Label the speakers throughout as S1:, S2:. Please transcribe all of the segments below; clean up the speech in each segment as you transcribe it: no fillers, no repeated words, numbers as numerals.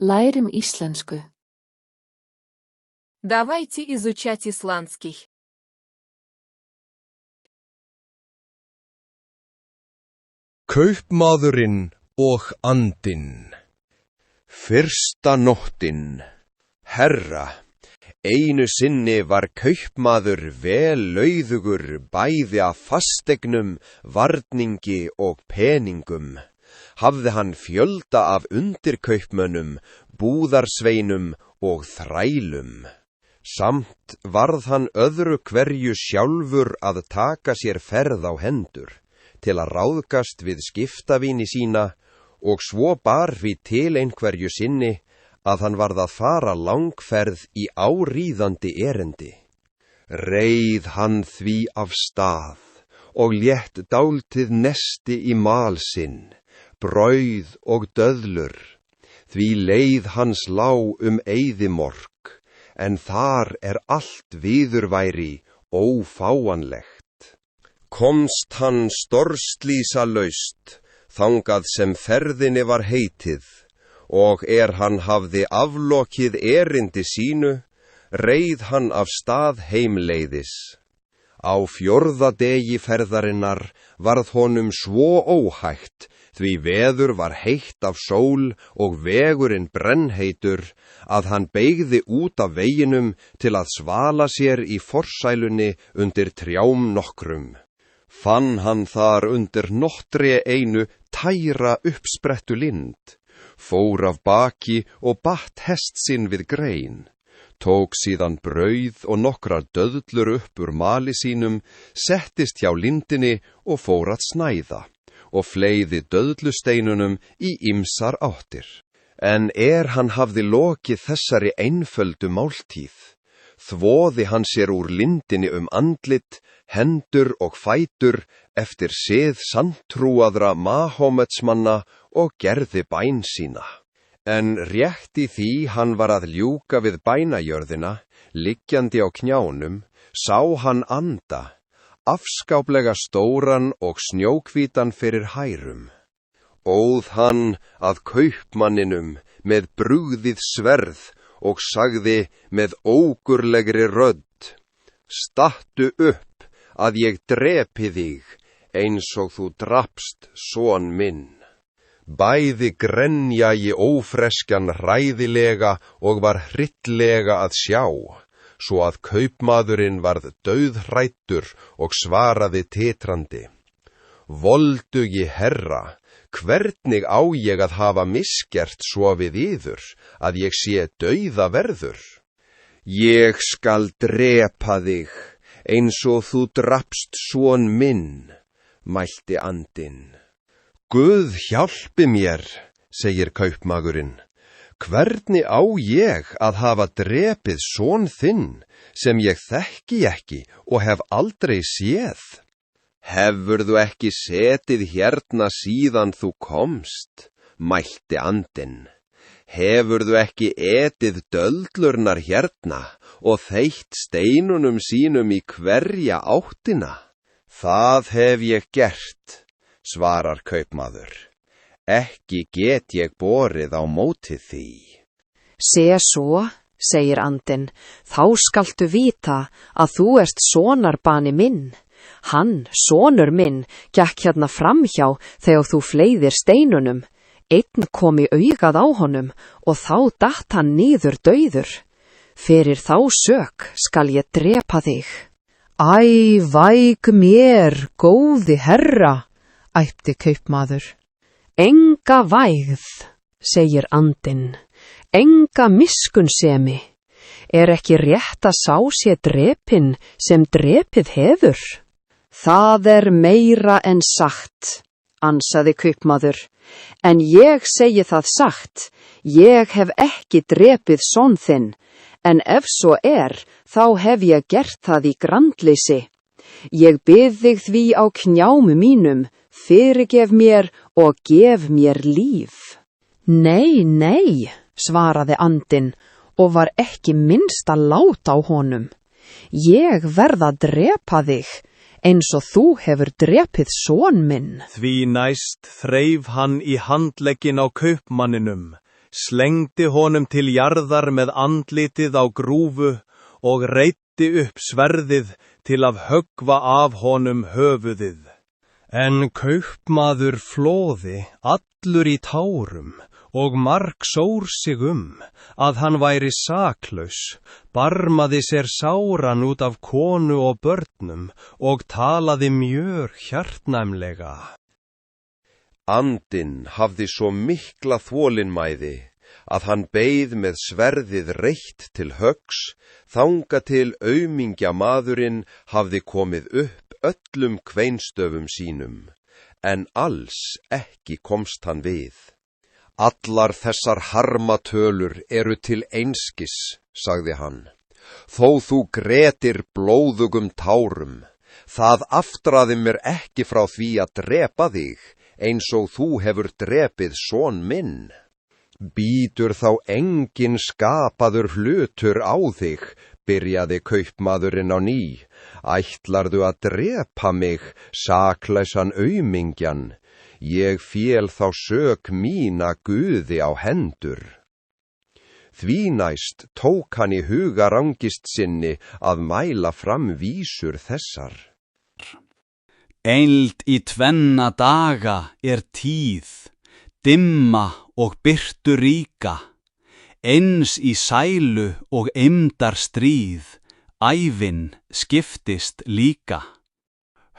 S1: Lærum íslensku.
S2: Давайте изучать исландский.
S3: Kaupmaðurinn og andinn. Fyrsta nóttin. Herra, einu sinni var kaupmaður vel lauðugur bæði af fasteignum, varningi og peningum. Hafði hann fjölda af undirkaupmönnum, búðarsveinum og þrælum. Samt varð hann öðru hverju sjálfur að taka sér ferð á hendur, til að ráðgast við skiptavíni sína, og svo bar því til einhverju sinni að hann varð að fara langferð í áríðandi erindi. Reið hann því af stað og létt dálítið nesti í mal sinn, brauð og döðlur, því leið hans lá eyðimork, en þar allt viðurværi ófáanlegt. Komst hann stórslysalaust, þangað sem ferðinni var heitið, og hann hafði aflokið erindi sínu, reið hann af stað heimleiðis. Á 4. degi ferðarinnar varð honum svo óhægt, því veður var heitt af sól og vegurinn brennheitur, að hann beygði út af veginum til að svala sér í forsælunni undir trjám nokkrum. Fann hann þar undir nottri einu tæra uppsprettu lind, fór af baki og batt hest sinn við grein, tók síðan brauð og nokkrar döðlur upp úr mali sínum, settist hjá lindinni og fór að snæða, og fleygði döðlusteinunum í ýmsar áttir. En hann hafði lokið þessari einföldu máltíð, þvoði hann sér úr lindinni andlit, hendur og fætur eftir sið sanntrúaðra Mahómetsmanna og gerði bæn sína. En rétt í því hann var að ljúka við bænajörðina, liggjandi á knjánum, sá hann anda, afskáplega stóran og snjóhvítan fyrir hærum. Óð hann að kaupmanninum með brugðið sverð og sagði með ógurlegri rödd: Stattu upp að ég drepi þig, eins og þú drapst son minn. Bæði grenja ég ófreskjan hræðilega og var hryllilega að sjá, svo að kaupmaðurinn varð dauðhræddur og svaraði titrandi: Voldugi herra, hvernig á ég að hafa misgert svo við yður, að ég sé dauðaverður? Ég skal drepa þig, eins og þú drapst son minn, mælti andinn. Guð hjálpi mér, segir kaupmaðurinn. Hvernig á ég að hafa drepið son þinn, sem ég þekki ekki og hef aldrei séð? Hefurðu ekki setið hérna síðan þú komst, mælti andinn. Hefurðu ekki etið döðlurnar hérna og þeytt steinunum sínum í hverja áttina? Það hef ég gert, svarar kaupmaður. Ekki get ég borið á móti því.
S4: Sé svo, segir andinn, þá skaltu vita að þú ert sonarbani minn. Hann, sonur minn, gekk hérna framhjá þegar þú fleygðir steinunum. Einn kom í augað á honum og þá datt hann niður dauður. Fyrir þá sök skal ég drepa þig. Æ, væg mér, góði herra, æpti kaupmaður. Enga vægð, segir andinn, enga miskunnsemi. Ekki rétt að sá sé drepinn sem drepið hefur? Það meira en sagt, ansaði kaupmaður, en ég segi það satt, ég hef ekki drepið son þinn, en ef svo þá hef ég gert það í grandleysi. Ég bið þig því á knjám mínum, fyrirgef mér og gef mér líf. Nei, nei, svaraði andinn og var ekki minnsta lát á honum. Ég verð að drepa þig, eins og þú hefur drepið son minn.
S5: Því næst þreif hann í handlegginn á kaupmanninum,
S1: slengdi honum til jarðar með andlitið á grúfu og reiddi upp sverðið til að höggva af honum höfuðið. En kaupmaður flóði allur í tárum og margsór sig að hann væri saklaus, barmaði sér sáran út af konu og börnum og talaði mjög hjartnæmlega.
S3: Andinn hafði svo mikla þolinmæði að hann beið með sverðið reitt til höggs, þanga til aumingja maðurinn hafði komið upp öllum kveinstöfum sínum, en alls ekki komst hann við. Allar þessar harmatölur eru til einskis, sagði hann, þó þú gretir blóðugum tárum, það aftraði mér ekki frá því að drepa þig, eins og þú hefur drepið son minn. Býtur þá engin skapaður hlutur á þig, byrjaði kaupmaðurinn á ný, ætlarðu að drepa mig, saklausan aumingjan? Ég fél þá sök mína Guði á hendur. Því næst tók hann í hugarangist sinni að mæla fram vísur þessar.
S5: Eild í tvenna daga tíð, dimma og birtu ríka, eins í sælu og eymdar stríð, ævin skiptist líka.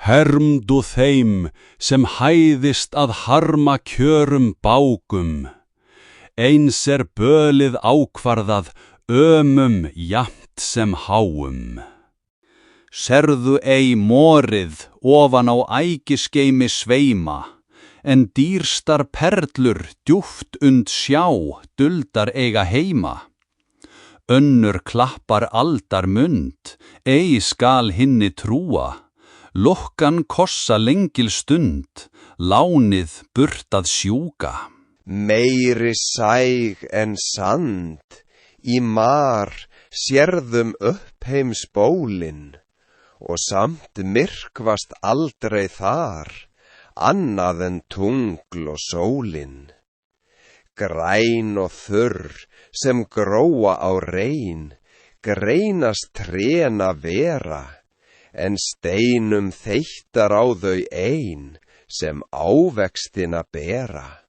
S5: Hermdu þeim sem hæðist að harma kjörum bágum, eins bölið ákvarðað jafnt sem háum. Serðu ei morið ofan á ægisgeimi sveima, en dýrstar perlur djúpt sjá duldar eiga heima. Önnur klappar aldar mund, ei skal hinni trúa, lokkan kossa lengil stund, lánið burtað sjúka.
S3: Meiri sæg en sand, í mar sérðum uppheims bólin, og samt myrkvast aldrei þar, annað en tungl og sólin. Græn og þurr sem gróa á rein, greinast tréna vera, en steinum þeittar á þau ein, sem ávextina bera.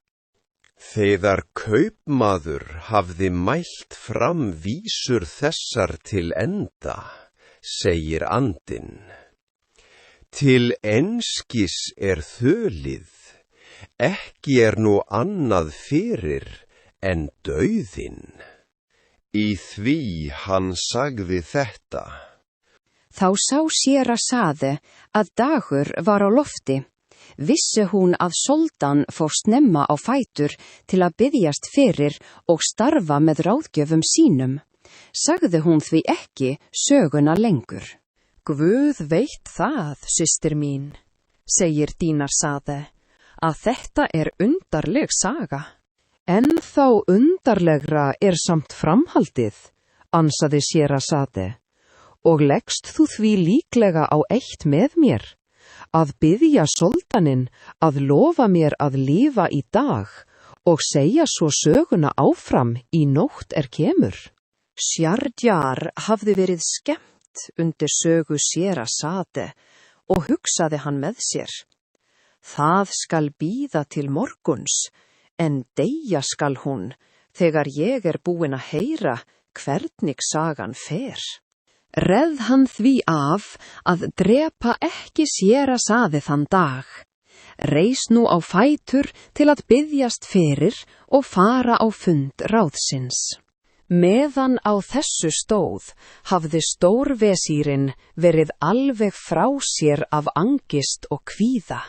S3: Þegar kaupmaður hafði mælt fram vísur þessar til enda, segir andinn. Til einskis þölið, ekki nú annað fyrir en dauðinn. Í því hann sagði þetta.
S6: Þá sá séra Sade að dagur var á lofti. Vissi hún að soldan fór snemma á fætur til að biðjast fyrir og starfa með ráðgjöfum sínum. Sagði hún því ekki söguna lengur.
S4: Guð veit það, systir mín, segir Dínar Sade, að þetta undarleg saga. En þá undarlegra samt framhaldið, ansaði séra Sade, og leggst þú því líklega á eitt með mér, að biðja soldaninn að lofa mér að lifa í dag og segja svo söguna áfram í nótt kemur.
S6: Sjardjar hafði verið skemmt undir sögu séra Sade og hugsaði hann með sér. Það skal bíða til morguns, en deyja skal hún, þegar ég búin að heyra hvernig sagan fer.
S4: Reð hann því af að drepa ekki séra Sade þann dag. Reis nú á fætur til að biðjast fyrir og fara á fund ráðsins. Meðan á þessu stóð, hafði stórvesírinn verið alveg frá sér af angist og kvíða.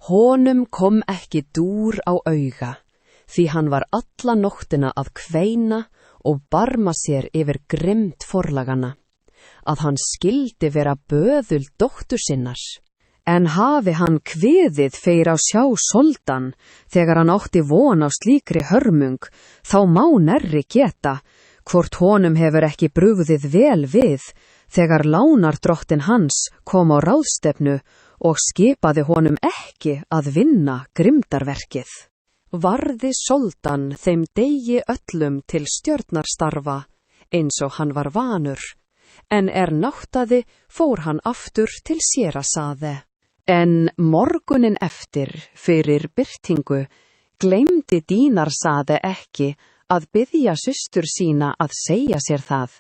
S4: Honum kom ekki dúr á auga, því hann var alla nóttina að kveina og barma sér yfir grimmd forlagana, að hann skildi vera böðul dóttur sinnar. En hafi hann kviðið fyrir á sjá soldan, þegar hann átti von á slíkri hörmung, þá má nærri geta, hvort honum hefur ekki brugðið vel við, þegar lánardrottin hans kom á ráðstefnu og skipaði honum ekki að vinna grimmdarverkið.
S6: Varði Sóldan þeim degi öllum til stjörnarstarfa, eins og hann var vanur, en náttaði fór hann aftur til Sérasaði. En morgunin eftir, fyrir birtingu, gleymdi Dínarsaði ekki að biðja systur sína að segja sér það,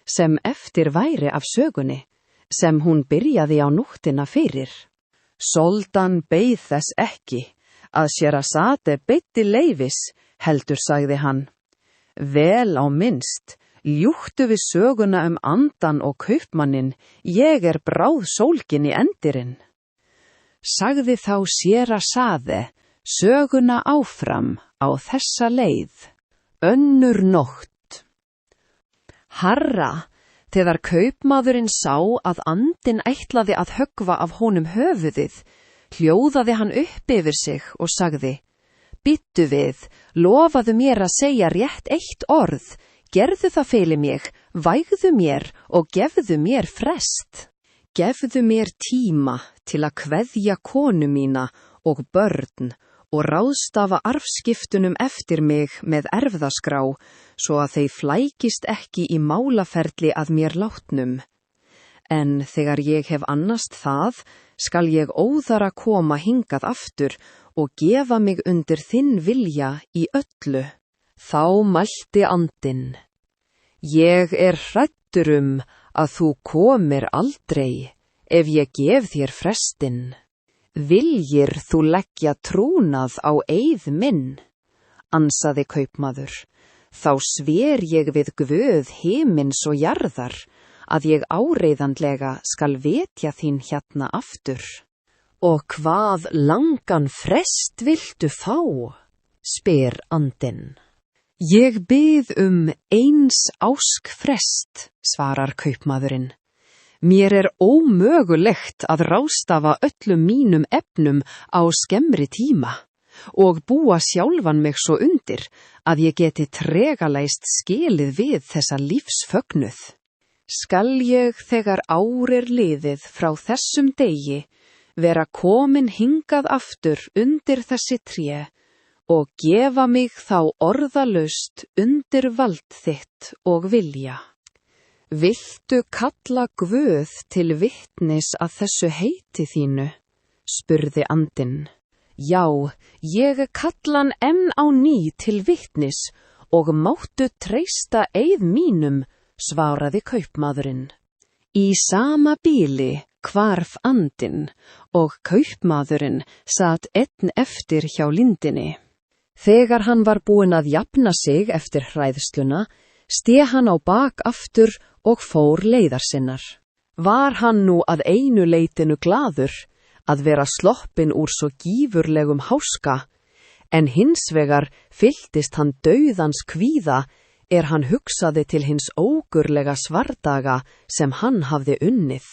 S6: sem eftir væri af sögunni, sem hún byrjaði á nóttina fyrir. Sóldan beið þess ekki, að Sérasaði beitti leyfis, heldur sagði hann. Vel á minnst, ljúktu við söguna andan og kaupmannin, ég bráð sólgin í endirinn. Sagði þá Sérasaði söguna áfram á þessa leið. Önnur nótt. Harra, þegar kaupmaðurinn sá að andinn ætlaði að höggva af honum höfuðið, hljóðaði hann upp yfir sig og sagði, Bíddu við, lofaðu mér að segja rétt eitt orð, gerðu það fyrir mig, vægðu mér og gefðu mér frest. Gefðu mér tíma til að kveðja konu mína og börn og ráðstafa arfskiptunum eftir mig með erfðaskrá, svo að þeir flækist ekki í málaferli að mér látnum. En þegar ég hef annast það, skal ég óðara koma hingað aftur og gefa mig undir þinn vilja í öllu. Þá mælti andinn. Ég hræddur að þú komir aldrei, ef ég gef þér frestinn. Viljir þú leggja trúnað á eið minn? Ansaði kaupmaður. Þá sver ég við Guð himins og jarðar, að ég áreiðanlega skal vetja þín hérna aftur. Og hvað langan frest viltu fá? Spyr andinn. Ég bið eins ásk frest, svarar kaupmaðurinn. Mér ómögulegt að ráðstafa öllum mínum efnum á skemmri tíma og búa sjálfan mig svo undir að ég geti tregalæst skilið við þessa lífsfögnuð. Skal ég þegar ár liðið frá þessum degi vera komin hingað aftur undir þessi tré og gefa mig þá orðalaust undir vald þitt og vilja. Viltu kalla Guð til vitnis að þessu heiti þínu? Spurði andinn. Já, ég kalla hann enn á ný til vitnis og máttu treysta eið mínum, svaraði kaupmaðurinn. Í sama bíli hvarf andinn og kaupmaðurinn sat einn eftir hjá lindinni. Þegar hann var búinn að jafna sig eftir hræðsluna, steig hann á bak aftur og fór leiðar sinnar. Var hann nú að einu leitinu glaður að vera sloppinn úr svo gífurlegum háska, en hins vegar fylltist hann dauðans kvíða hann hugsaði til hins ógurlega svardaga sem hann hafði unnið.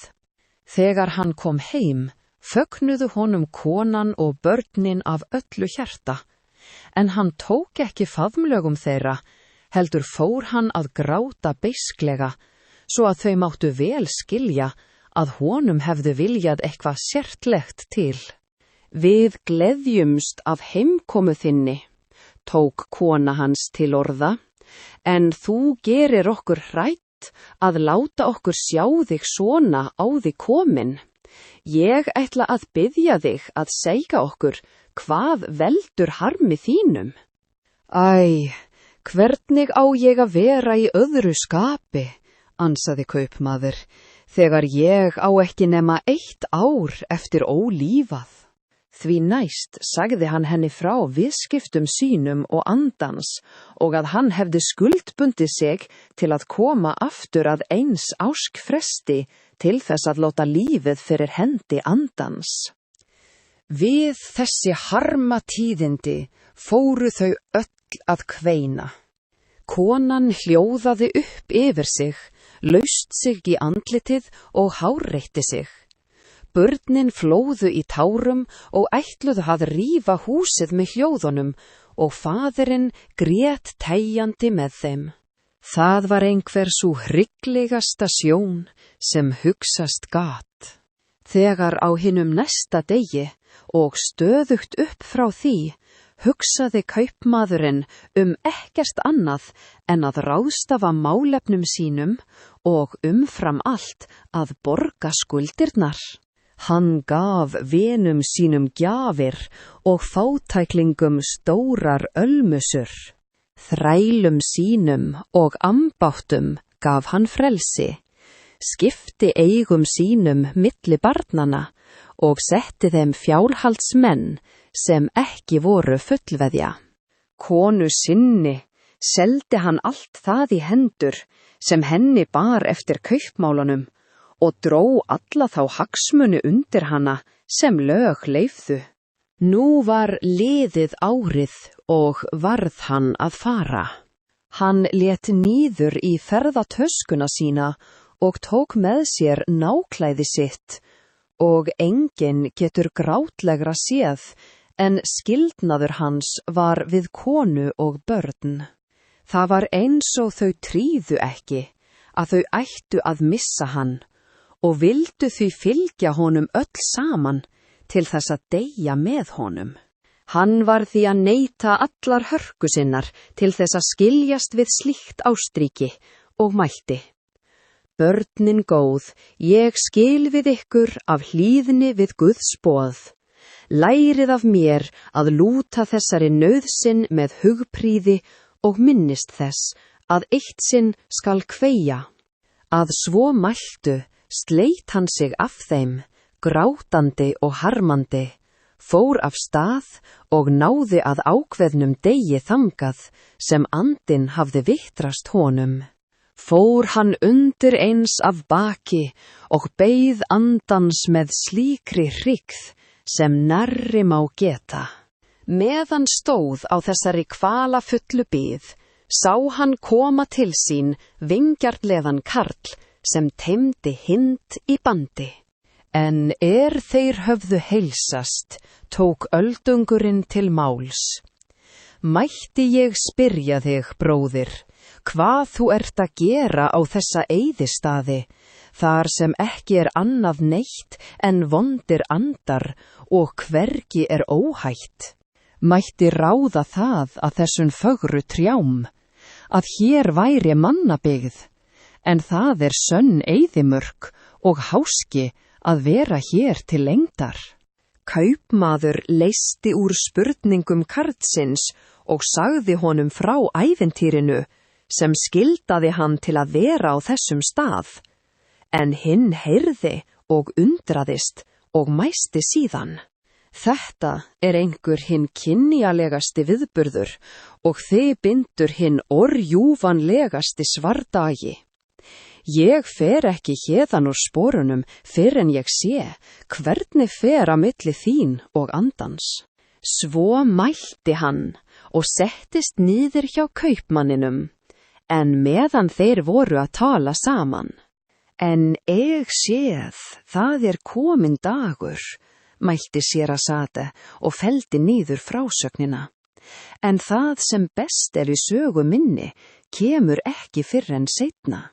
S6: Þegar hann kom heim, fögnuðu honum konan og börnin af öllu hjarta, en hann tók ekki faðmlögum þeirra, heldur fór hann að gráta beisklega, svo að þau máttu vel skilja að honum hefðu viljað eitthvað sértlegt til. Við gleðjumst af heimkomu þinni, tók kona hans til orða, en þú gerir okkur hrætt að láta okkur sjá þig svona á þig komin. Ég ætla að biðja þig að segja okkur hvað veldur harmi þínum. Æ, hvernig á ég að vera í öðru skapi, ansaði kaupmaður, þegar ég á ekki nema 1 ár eftir ólífað. Því næst sagði hann henni frá viðskiptum sínum og andans og að hann hefði skuldbundið sig til að koma aftur að eins ásk fresti til þess að láta lífið fyrir hendi andans. Við þessi harmatíðindi fóru þau öll að kveina. Konan hljóðaði upp yfir sig, laust sig í andlitið og hárreitti sig. Börnin flóðu í tárum og ætluðu að rífa húsið með hljóðunum og faðirinn grét tæjandi með þeim. Það var einhver sú hrygglegasta sjón sem hugsast gat. Þegar á hinum næsta degi og stöðugt upp frá því hugsaði kaupmaðurinn ekkert annað en að ráðstafa málefnum sínum og umfram allt að borga skuldirnar. Hann gaf vinum sínum gjafir og fátæklingum stórar ölmusur. Þrælum sínum og ambáttum gaf hann frelsi, skipti eigum sínum milli barnanna og setti þeim fjárhaldsmenn sem ekki voru fullveðja. Konu sinni seldi hann allt það í hendur sem henni bar eftir kaupmálunum og dró alla þá hagsmuni undir hana sem lög leyfðu. Nú var liðið árið og varð hann að fara. Hann lét niður í ferðatöskuna sína og tók með sér náklæði sitt, og enginn getur grátlegra séð en skildnaður hans var við konu og börn. Það var eins og þau tríðu ekki að þau ættu að missa hann og vildu því fylgja honum öll saman til þess að deyja með honum. Hann var því að neita allar hörku sinnar til þess að skiljast við slíkt ástríki og mælti: Börnin góð, ég skil við ykkur af hlýðni við Guðs boð. Lærið af mér að lúta þessari nauðsyn með hugprýði og minnist þess að eitt sinn skal kveia. Að svo mæltu sleit hann sig af þeim, grátandi og harmandi, fór af stað og náði að ákveðnum degi þangað sem andinn hafði vitrast honum. Fór hann undir eins af baki og beið andans með slíkri hrygð sem nærri má geta. Meðan stóð á þessari kvalafullu bið, sá hann koma til sín vingjarnlegan karl sem teymdi hind í bandi. En þeir höfðu heilsast, tók öldungurinn til máls. Mætti ég spyrja þig, bróðir, hvað þú ert að gera á þessa eyðistaði, þar sem ekki annað neitt en vondir andar og hvergi óhætt? Mætti ráða það að þessum fögru trjám, að hér væri mannabyggð, en það sönn eyðimörk og háski að vera hér til lengdar. Kaupmaður leysti úr spurningum karlsins og sagði honum frá ævintýrinu sem skildaði hann til að vera á þessum stað, en hinn heyrði og undraðist og mæsti síðan: Þetta einhver hinn kynjalegasti viðburður og þið bindur hinn orjúvanlegasti svardagi. Ég fer ekki héðan úr sporunum fyrr en ég sé hvernig fer á milli þín og andans. Svo mælti hann og settist niður hjá kaupmanninum, en meðan þeir voru að tala saman: En ég séð, það kominn dagur, mælti séra Sate og felldi niður frásögnina. En það sem best í sögu minni kemur ekki fyrr en seinna.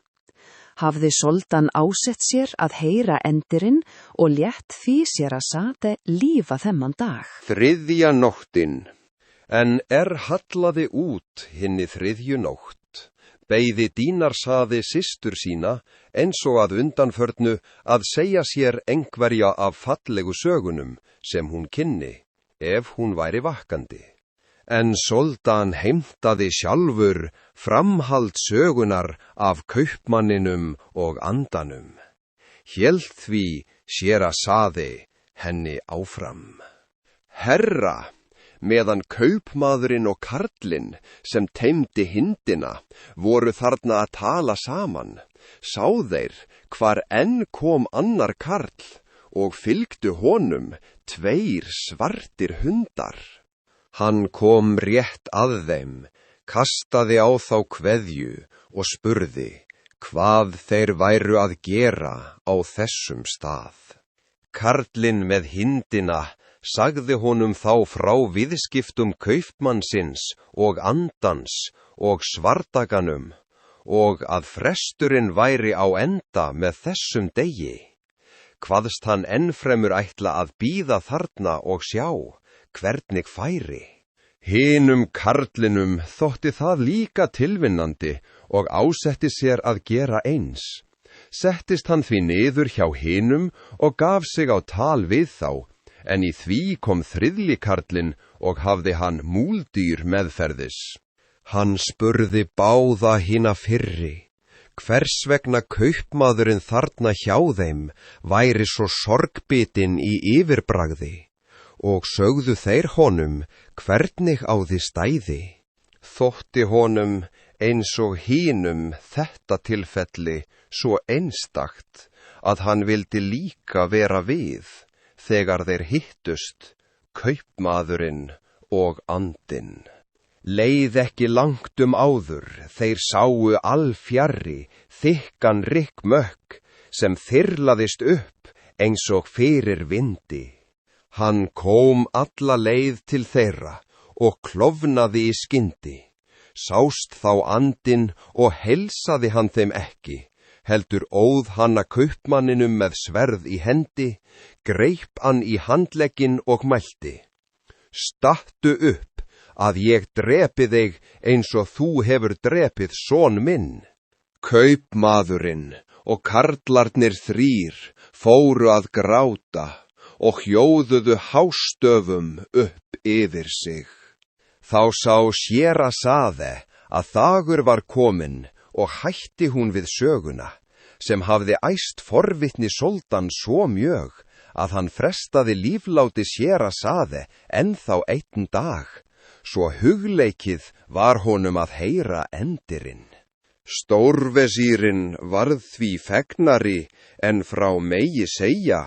S6: Hafði soldan ásett sér að heyra endirinn og létt því séra Sate lífa þennan dag.
S3: Þriðja nóttin, en hallaði út hinni þriðju nótt, beygði Dínarsaði systur sína eins og að undanförnu að segja sér einhverja af fallegu sögunum sem hún kynni, ef hún væri vakandi. En soldan heimtaði sjálfur framhald sögunar af kaupmanninum og andanum. Hélt því séra Sade henni áfram: Herra, meðan kaupmaðurinn og karlinn sem teymdi hindina voru þarna að tala saman, sá þeir hvar enn kom annar karl og fylgdu honum 2 svartir hundar. Hann kom rétt að þeim, kastaði á þá kveðju og spurði hvað þeir væru að gera á þessum stað. Karlinn með hindina sagði honum þá frá viðskiptum kaupmannsins og andans og svardaganum og að fresturinn væri á enda með þessum degi. Kvaðst hann ennfremur ætla að bíða þarna og sjá hvernig færi. Hinum karlinum þótti það líka tilvinnandi og ásetti sér að gera eins. Settist hann því niður hjá hinum og gaf sig á tal við þá, en í því kom þriðji karlinn og hafði hann múldýr meðferðis. Hann spurði báða hina fyrri, hvers vegna kaupmaðurinn þarna hjá þeim væri svo sorgbitinn í yfirbragði, og sögðu þeir honum hvernig á því stæði. Þótti honum eins og hinum þetta tilfelli svo einstakt að hann vildi líka vera við þegar þeir hittust, kaupmaðurinn og andinn. Leið ekki langt áður, þeir sáu alfjarri þykkan rykkmökk sem þyrlaðist upp eins og fyrir vindi. Hann kom alla leið til þeirra og klofnaði í skyndi. Sást þá andinn og heilsaði hann þeim ekki, heldur óð hann að kaupmanninum með sverð í hendi, greip hann í handlegginn og mælti. Stattu upp, að ég drepi þig eins og þú hefur drepið son minn. Kaupmaðurinn og karlarnir þrír fóru að gráta og hjóðuðu hástöfum upp yfir sig. Þá sá Shérazade að dagur var kominn og hætti hún við söguna, sem hafði æst forvitni soldan svo mjög að hann frestaði lífláti Shérazade ennþá einn dag, svo hugleikið var honum að heyra endirinn. Stórvesírinn varð því fegnari en frá megi segja,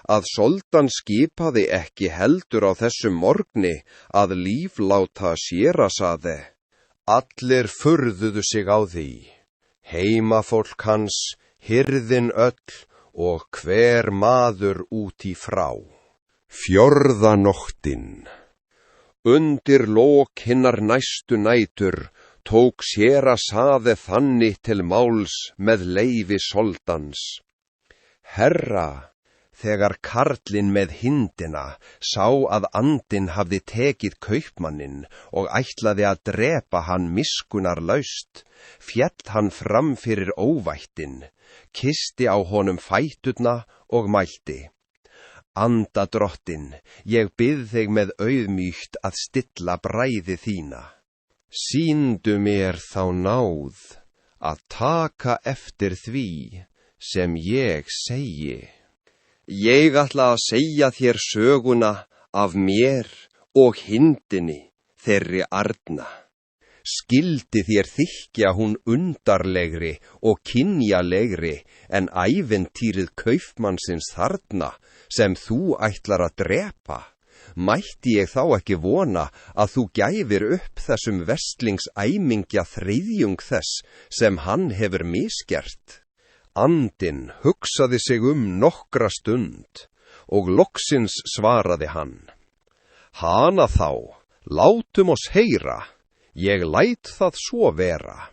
S3: að soldan skipaði ekki heldur á þessum morgni að lífláta Shérazade. Allir furðuðu sig á því, heimafólk hans, hirðin öll og hver maður út í frá. Fjórða nóttin. Undir lok hinnar næstu nætur tók Shérazade þannig til máls með leyfi soldans. Herra, þegar karlinn með hindina sá að andinn hafði tekið kaupmanninn og ætlaði að drepa hann miskunnarlaust, féll hann fram fyrir óvættin, kisti á honum fæturna og mælti. Anda drottin, ég bið þig með auðmýkt að stilla bræði þína. Sýndu mér þá náð að taka eftir því sem ég segi. Ég ætla að segja þér söguna af mér og hindinni, þeirri arna. Skildi þér þykja hún undarlegri og kynjalegri en æventýrið kaupmannsins þarna, sem þú ætlar að drepa? Mætti ég þá ekki vona að þú gæfir upp þessum vestlingsæmingja þriðjung þess sem hann hefur misgert? Andinn hugsaði sig nokkra stund og loksins svaraði hann. Hana þá, látum oss heyra, ég læt það svo vera.